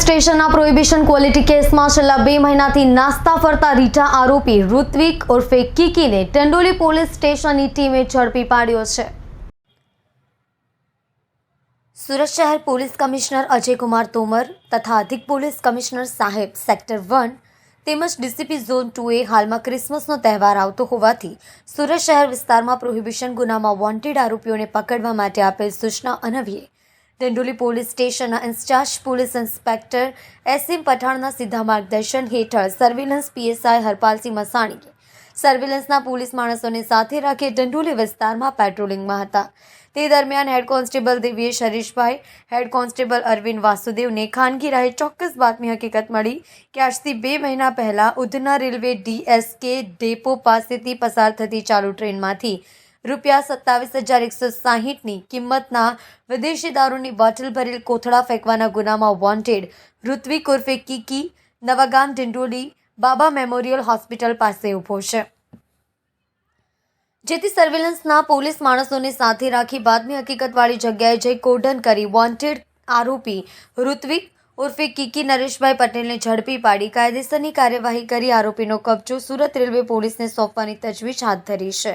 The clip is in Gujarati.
સ્ટેશનના પ્રોહિબિશન ક્વોલિટી કેસમાં છેલ્લા 2 મહિનાથી નાસ્તા ફરતા રીઢા આરોપી ઋત્વિક ઉર્ફે કિકીને ટંડોલી પોલીસ સ્ટેશનની ટીમે ઝડપી પાડ્યો છે। સુરત શહેર પોલીસ કમિશનર અજયકુમાર તોમર તથા અધિક પોલીસ કમિશનર સાહેબ સેક્ટર 1 તેમજ ડીસીપી ઝોન 2એ હાલમાં ક્રિસમસનો તહેવાર આવતો હોવાથી સુરત શહેર વિસ્તારમાં પ્રોહિબિશન ગુનામાં વોન્ટેડ આરોપીઓને પકડવા માટે આપેલ સૂચના અન્વયે ટંડોલી પોલીસ સ્ટેશનના ઇન્ચાર્જ પોલીસ ઇન્સ્પેક્ટર એસએમ પઠાણના સીધા માર્ગદર્શન હેઠળ સર્વેલન્સ પીએસઆઈ હરપાલસિંહ મસાણીએ સર્વેલન્સના પોલીસ માણસોને સાથે રાખી ટંડોલી વિસ્તારમાં પેટ્રોલિંગમાં હતા। તે દરમિયાન head constable Divyesh Harishbhai, head constable Arvind વાસુદેવને ખાનગી રાહે ચોક્કસ બાતમી હકીકત મળી કે આજથી 2 મહિના પહેલા ઉધના રેલવે ડીએસકે ડેપો પાસેથી પસાર થતી ચાલુ ટ્રેનમાંથી ₹27,160ની કિંમતના વિદેશી દારૂની બોટલ ભરેલ કોથળા ફેંકવાના ગુનામાં વોન્ટેડ ઋત્વિક ઉર્ફે કિકી નવાગામ ડિંડોલી બાબા મેમોરિયલ હોસ્પિટલ પાસે ઊભો છે। જેથી સર્વેલન્સના પોલીસ માણસોને સાથે રાખી બાતમી હકીકતવાળી જગ્યાએ જઈ કોર્ડન કરી વોન્ટેડ આરોપી ઋત્વિક ઉર્ફે કિકી નરેશભાઈ પટેલને ઝડપી પાડી કાયદેસરની કાર્યવાહી કરી આરોપીનો કબજો સુરત રેલવે પોલીસને સોંપવાની તજવીજ હાથ ધરી છે।